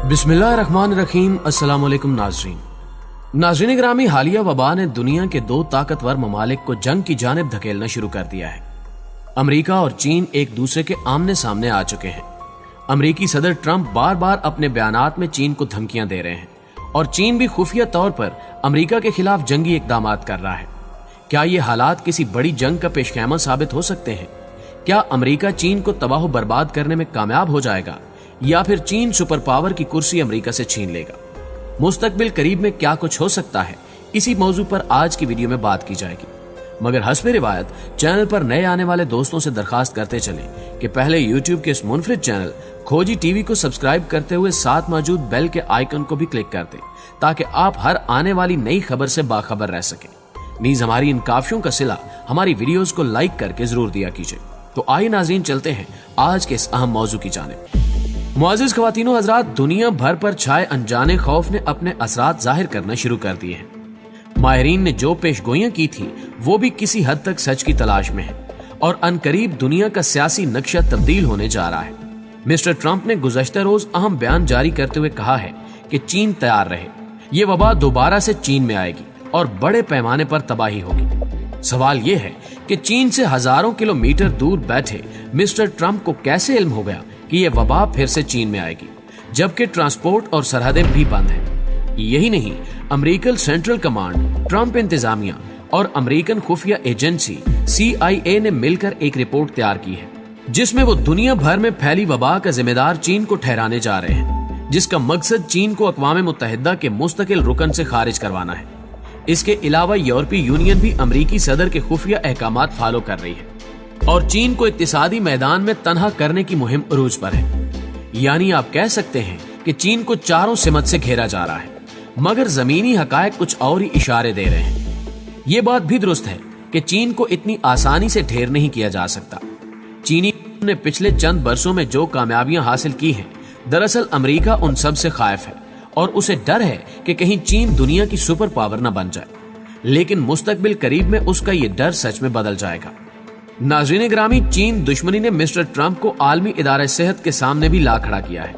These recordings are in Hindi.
बिस्मिल्लाहिर्रहमानिर्रहीम। अस्सलाम वालेकुम नाज़रीन ग्रामी, हालिया वबा ने दुनिया के दो ताकतवर ममालिक को जंग की जानिब धकेलना शुरू कर दिया है। अमेरिका और चीन एक दूसरे के आमने सामने आ चुके हैं। अमेरिकी सदर ट्रंप बार बार अपने बयानात में चीन को धमकियां दे रहे हैं और चीन भी खुफिया तौर पर अमेरिका के खिलाफ जंगी इकदाम कर रहा है। क्या ये हालात किसी बड़ी जंग का पेशखैमा साबित हो सकते हैं? क्या अमेरिका चीन को तबाह बर्बाद करने में कामयाब हो जाएगा या फिर चीन सुपर पावर की कुर्सी अमेरिका से छीन लेगा? मुस्तकबिल करीब में क्या कुछ हो सकता है, इसी मौजू पर आज की वीडियो में बात की जाएगी। मगर हस्बे रिवायत चैनल पर नए आने वाले दोस्तों से दरखास्त करते चले कि पहले यूट्यूब के इस मुनफरिद चैनल खोजी टीवी को सब्सक्राइब करते हुए साथ मौजूद बेल के आइकन को भी क्लिक कर दें ताकि आप हर आने वाली नई खबर से बाखबर रह सकें। नीज हमारी इन काफियों का सिला हमारी वीडियोस को लाइक करके जरूर दिया कीजिए। तो आइए नाज़रीन, चलते हैं आज के इस अहम मौजू की जानिब। मुअज़्ज़िज़ ख़वातीनो हज़रात, दुनिया भर पर छाए अनजाने खौफ ने अपने असरात जाहिर करना शुरू कर दिए हैं। माहिरीन ने जो पेशगोइयां की थी वो भी किसी हद तक सच की तलाश में है और अनकरीब दुनिया का सियासी नक्शा तब्दील होने जा रहा है। मिस्टर ट्रंप ने गुज़श्ता रोज अहम बयान जारी करते हुए कहा है कि चीन तैयार रहे, ये वबा दोबारा से चीन में आएगी और बड़े पैमाने पर तबाही होगी। सवाल ये है कि चीन से हजारों किलोमीटर दूर बैठे मिस्टर ट्रंप को कैसे इल्म हो गया कि यह वबा फिर से चीन में आएगी, जबकि ट्रांसपोर्ट और सरहदें भी बंद हैं। यही नहीं, अमेरिकन सेंट्रल कमांड, ट्रंप इंतजामिया और अमेरिकन खुफिया एजेंसी CIA ने मिलकर एक रिपोर्ट तैयार की है जिसमें वो दुनिया भर में फैली वबा का जिम्मेदार चीन को ठहराने जा रहे हैं, जिसका मकसद चीन को अक़वाम मुत्तहिदा के मुस्तकिल रुकन से खारिज करवाना है। इसके अलावा यूरोपीय यूनियन भी अमेरिकी सदर के खुफिया अहकामात फॉलो कर रही है और चीन को इक्तिसादी मैदान में तनहा करने की मुहिम अरूज पर है। यानी आप कह सकते हैं कि चीन को चारों सिमत से घेरा जा रहा है, मगर जमीनी हकायक कुछ और ही इशारे दे रहे हैं। ये बात भी दुरुस्त है कि चीन को इतनी आसानी से ढेर नहीं किया जा सकता। चीनी ने पिछले चंद बरसों में जो कामयाबियां हासिल की हैं, दरअसल अमेरिका उन सब से खायफ है और उसे डर है कि कहीं चीन दुनिया की सुपर पावर न बन जाए। लेकिन मुस्तकबिल करीब में उसका ये डर सच में बदल जाएगा। नाज़रीन ग्रामी, चीन दुश्मनी ने मिस्टर ट्रंप को आलमी इदारा सेहत के सामने भी ला खड़ा किया है।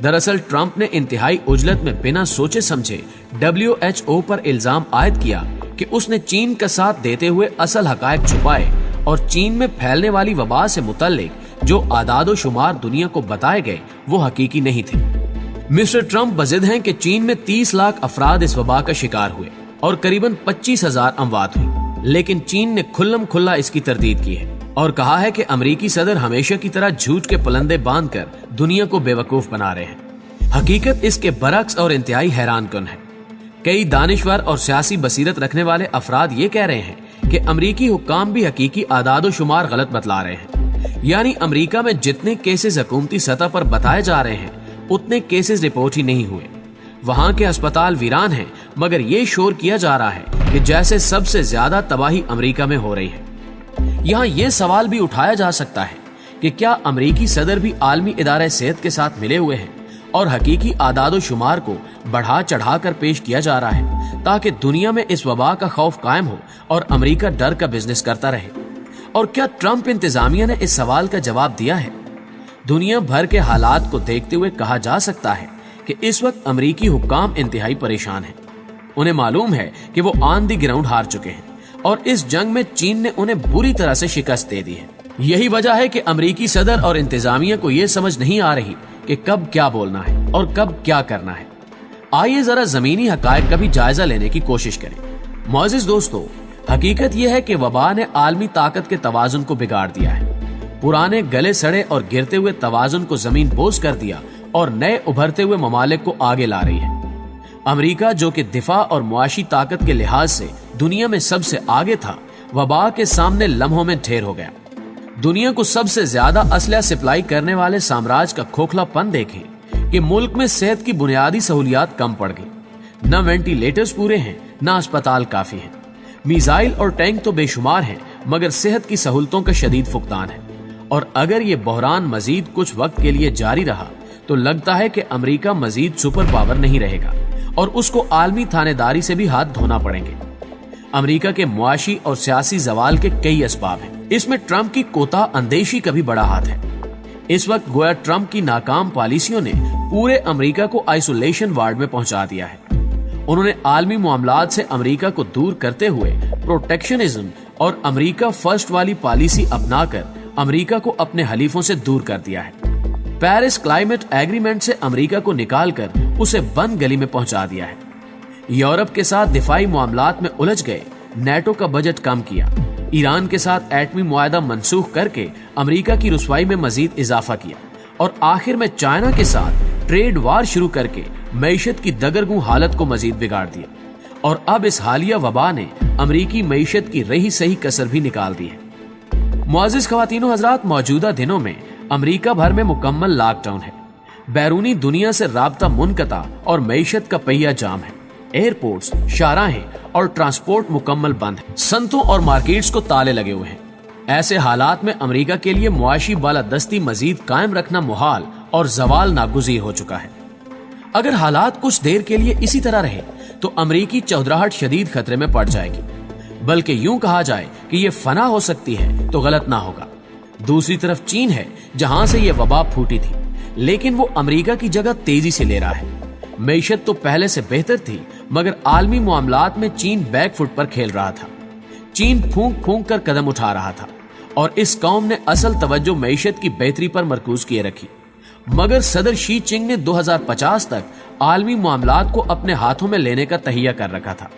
दरअसल ट्रंप ने इंतहाई उजलत में बिना सोचे समझे WHO पर इल्जाम आयद किया कि उसने चीन का साथ देते हुए असल हकायक छुपाए और चीन में फैलने वाली वबा से मुतल्लिक जो आदादो शुमार दुनिया को बताए गए वो हकीकी नहीं थे। मिस्टर ट्रंप बजिद हैं कि चीन में 30 लाख अफराद इस वबा का शिकार हुए और करीबन 25,000 अमवात हुई, लेकिन चीन ने खुल्लम खुल्ला इसकी तरदीद की है और कहा है कि अमेरिकी सदर हमेशा की तरह झूठ के पलंदे बांधकर दुनिया को बेवकूफ बना रहे हैं। हकीकत इसके बरक्स और इंतहाई हैरानकुन है। कई दानिशवर और सियासी बसीरत रखने वाले अफराद ये कह रहे हैं कि अमेरिकी हुक्काम भी हकीकी आदादो शुमार गलत बतला रहे हैं। यानी अमेरिका में जितने केसेस हुकूमती सतह पर बताए जा रहे हैं उतने केसेस रिपोर्ट ही नहीं हुए। वहां के अस्पताल वीरान हैं, मगर ये शोर किया जा रहा है कि जैसे सबसे ज्यादा तबाही अमेरिका में हो रही है। यहाँ ये सवाल भी उठाया जा सकता है कि क्या अमेरिकी सदर भी आलमी इदारे सेहत के साथ मिले हुए हैं और हकीकी आदादो शुमार को बढ़ा चढ़ा कर पेश किया जा रहा है ताकि दुनिया में इस वबा का खौफ कायम हो और अमेरिका डर का बिजनेस करता रहे। और क्या ट्रंप इंतजामिया ने इस सवाल का जवाब दिया है? दुनिया भर के हालात को देखते हुए कहा जा सकता है कि इस वक्त अमेरिकी हुक्काम इंतहाई परेशान हैं। उन्हें मालूम है कि वो ऑन द ग्राउंड हार चुके हैं और इस जंग में चीन ने उन्हें बुरी तरह से शिकस्त दे दी है। यही वजह है कि अमेरिकी सदर और इंतजामिया को यह समझ नहीं आ रही कि कब क्या बोलना है और कब क्या करना है। आइए जरा जमीनी हकायक का भी जायजा लेने की कोशिश करें। मुअज़्ज़िज़ दोस्तों, हकीकत यह है कि वबा ने आलमी ताकत के तवाजुन को बिगाड़ दिया है। पुराने गले सड़े और गिरते हुए तवाजुन को जमीन बोझ कर दिया और नए उभरते हुए ममालिक को आगे ला रही है। अमेरिका, जो कि दिफा और मुआशी ताकत के लिहाज से दुनिया में सबसे आगे था, वबा के सामने लम्हों में ढेर हो गया। दुनिया को सबसे ज्यादा असलहा सप्लाई करने वाले साम्राज्य का खोखलापन देखें कि मुल्क में सेहत की बुनियादी सहूलियात कम पड़ गई। न वेंटिलेटर्स पूरे हैं, न अस्पताल काफी हैं। मिसाइल और टैंक तो बेशुमार हैं, मगर सेहत की सहूलतों का शदीद फुकदान है। और अगर ये बहरान मजीद कुछ वक्त के लिए जारी रहा तो लगता है कि अमेरिका मजीद सुपर पावर नहीं रहेगा और उसको आलमी थानेदारी से भी हाथ धोना पड़ेंगे। अमेरिका के मुआशी और सियासी जवाल के कई असबाब हैं। इसमें ट्रंप की कोता अंदेशी का भी बड़ा हाथ है। इस वक्त गोया ट्रंप की नाकाम पॉलिसियों ने पूरे अमेरिका को आइसोलेशन वार्ड में पहुंचा दिया है। उन्होंने आलमी मामलात से अमेरिका को दूर करते हुए प्रोटेक्शनिज्म और अमेरिका फर्स्ट वाली पॉलिसी अपनाकर अमेरिका को अपने हलीफों से दूर कर दिया है। पेरिस क्लाइमेट एग्रीमेंट से अमेरिका को निकालकर उसे बंद गली में पहुंचा दिया है। यूरोप के साथ दिफाई मामलात में उलझ गए, नेटो का बजट कम किया, ईरान के साथ एटमी मुआहदा मनसूख करके अमेरिका की रुसवाई में मजीद इजाफा किया और आखिर में चाइना के साथ ट्रेड वार शुरू करके मईशत की दगरगू हालत को मजीद बिगाड़ दिया। और अब इस हालिया वबा ने अमेरिकी मईशत की रही सही कसर भी निकाल दी है। मुअज़्ज़िज़ ख़वातीनो हज़रात, मौजूदा दिनों में अमेरिका भर में मुकम्मल लॉकडाउन है। बैरूनी दुनिया से राब्ता मुनक़ता और मईशत का पहिया जाम है। एयरपोर्ट्स, शाहराहें और ट्रांसपोर्ट मुकम्मल बंद है। संतों और मार्केट्स को ताले लगे हुए हैं। ऐसे हालात में अमेरिका के लिए मुआशी बालादस्ती मजीद कायम रखना मुहाल और जवाल नागुज़ीर हो चुका है। अगर हालात कुछ देर के लिए इसी तरह रहे तो अमेरिकी चौधराहट शदीद खतरे में पड़ जाएगी। बल्कि यूं कहा जाए कि ये फना हो सकती है तो गलत ना होगा। दूसरी तरफ चीन है, जहां से ये वबा फूटी थी, लेकिन वो अमेरिका की जगह तेजी से ले रहा है। मईशत तो पहले से बेहतर थी, मगर आलमी मामलात में चीन बैकफुट पर खेल रहा था। चीन फूंक फूंक कर कदम उठा रहा था और इस कौम ने असल तवज्जो मईशत की बेहतरी पर मरकूज किए रखी। मगर सदर शी चिंग ने 2050 तक आलमी मामलात को अपने हाथों में लेने का तहिया कर रखा था।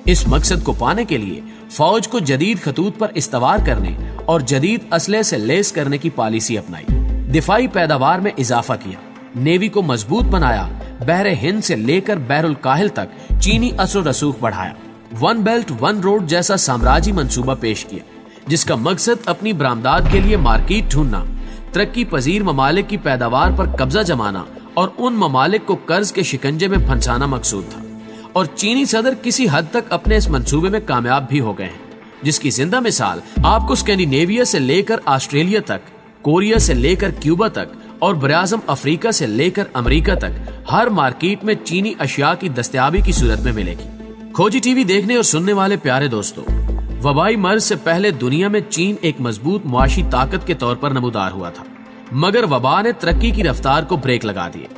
इस मकसद को पाने के लिए फौज को जदीद खतूत पर इस्तवार करने और जदीद असले से लेस करने की पॉलिसी अपनाई। दिफाई पैदावार में इजाफा किया, नेवी को मजबूत बनाया, बहरे हिंद से लेकर बहरुल काहिल तक चीनी असर रसूख बढ़ाया, वन बेल्ट वन रोड जैसा साम्राज्य मंसूबा पेश किया, जिसका मकसद अपनी बरामदात के लिए मार्केट ढूंढना, तरक्की पजीर ममालिक की पैदावार पर कब्जा जमाना और उन ममालिक को कर्ज के शिकंजे में फंसाना मकसूद था। और चीनी सदर किसी हद तक अपने इस मंसूबे में कामयाब भी हो गए हैं, जिसकी जिंदा मिसाल आपको स्कैंडिनेविया से लेकर ऑस्ट्रेलिया तक, कोरिया से लेकर क्यूबा तक और बराज़म अफ्रीका से लेकर अमेरिका तक हर मार्केट में चीनी अशिया की दस्तयाबी की सूरत में मिलेगी। खोजी टीवी देखने और सुनने वाले प्यारे दोस्तों, वबाई मर्ज से पहले दुनिया में चीन एक मजबूत मुआशी ताकत के तौर पर नमूदार हुआ था, मगर वबा ने तरक्की की रफ्तार को ब्रेक लगा दिए।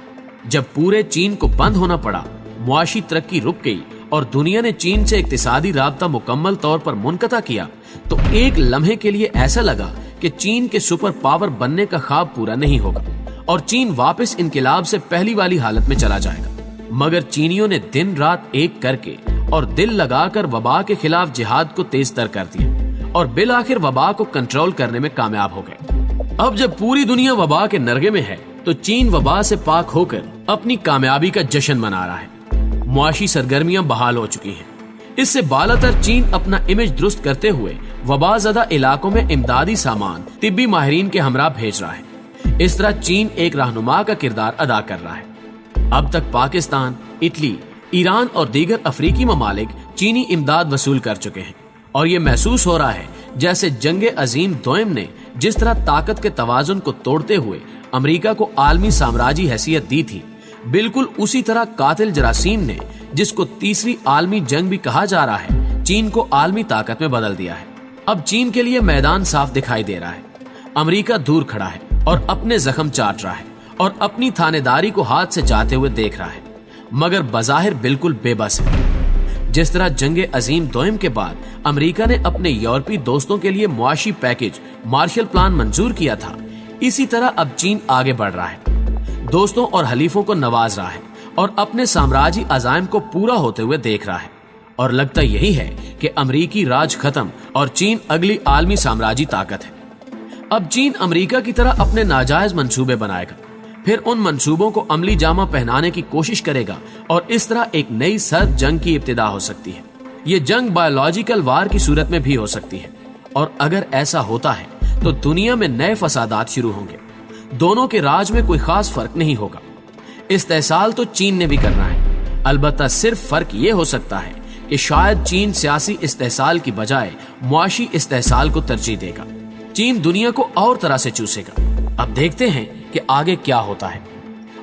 जब पूरे चीन को बंद होना पड़ा, मुआशी तरक्की रुक गई और दुनिया ने चीन से इक्तिसादी राब्ता मुकम्मल तौर पर मुनक़ता किया, तो एक लम्हे के लिए ऐसा लगा कि चीन के सुपर पावर बनने का ख्वाब पूरा नहीं होगा और चीन वापस इनकलाब से पहली वाली हालत में चला जाएगा। मगर चीनियों ने दिन रात एक करके और दिल लगाकर वबा के खिलाफ जिहाद को तेज तर कर दिया और बिल आखिर वबा को कंट्रोल करने में कामयाब हो गए। अब जब पूरी दुनिया वबा के नरगे में है, तो चीन वबा से पाक होकर अपनी कामयाबी का जश्न मना रहा है। मुआशी सरगर्मियां बहाल हो चुकी हैं। इससे बालातर चीन अपना इमेज दुरुस्त करते हुए वबाज़दा इलाकों में इमदादी सामान तिब्बी माहिरीन के हमरा भेज रहा है। इस तरह चीन एक रहनुमा का किरदार अदा कर रहा है। अब तक पाकिस्तान, इटली, ईरान और दीगर अफ्रीकी ममालिक चीनी इमदाद वसूल कर चुके हैं और ये महसूस हो रहा है जैसे जंगे अजीम दोयम ने जिस तरह ताकत के तवाजुन को तोड़ते हुए अमेरिका को आलमी साम्राज्य हैसियत दी थी, बिल्कुल उसी तरह कातिल जरासीम ने, जिसको तीसरी आलमी जंग भी कहा जा रहा है, चीन को आलमी ताकत में बदल दिया है। अब चीन के लिए मैदान साफ दिखाई दे रहा है। अमेरिका दूर खड़ा है और अपने जख्म चाट रहा है और अपनी थानेदारी को हाथ से जाते हुए देख रहा है, मगर बज़ाहिर बिल्कुल बेबस है। जिस तरह जंगे अजीम दोयम के बाद अमेरिका ने अपने यूरोपीय दोस्तों के लिए मुआशी पैकेज मार्शल प्लान मंजूर किया था, इसी तरह अब चीन आगे बढ़ रहा है, दोस्तों और हलीफों को नवाज रहा है और अपने साम्राज्य अज़ाइम को पूरा होते हुए देख रहा है। और लगता यही है कि अमेरिकी राज खत्म और चीन अगली आलमी साम्राज्य ताकत है। अब चीन अमेरिका की तरह अपने नाजायज मंसूबे बनाएगा, फिर उन मंसूबों को अमली जामा पहनाने की कोशिश करेगा और इस तरह एक नई सर्द जंग की इब्तिदा हो सकती है। ये जंग बायोलॉजिकल वार की सूरत में भी हो सकती है और अगर ऐसा होता है तो दुनिया में नए फसादात शुरू होंगे। दोनों के राज में कोई खास फर्क नहीं होगा। इस्तेसाल तो चीन ने भी करना है, अलबत्ता सिर्फ फर्क ये हो सकता है कि शायद चीन सियासी इस्तेसाल की बजाय मुआशी इस्तेसाल को तरजीह देगा। चीन दुनिया को और तरह से चूसेगा। अब देखते हैं कि आगे क्या होता है।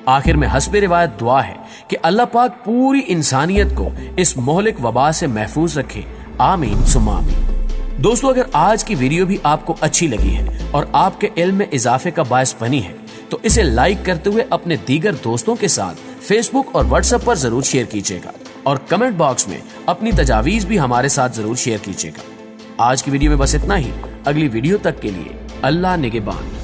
आखिर में हस्बे रिवायत दुआ है कि अल्लाह पाक पूरी इंसानियत को इस मोहलिक वबा से महफूज रखे। आमीन सुम्मा आमीन। दोस्तों, अगर आज की वीडियो भी आपको अच्छी लगी है और आपके इल्म में इजाफे का बायस बनी है, तो इसे लाइक करते हुए अपने दीगर दोस्तों के साथ फेसबुक और व्हाट्सएप पर जरूर शेयर कीजिएगा और कमेंट बॉक्स में अपनी तजावीज भी हमारे साथ जरूर शेयर कीजिएगा। आज की वीडियो में बस इतना ही। अगली वीडियो तक के लिए अल्लाह निगहबान।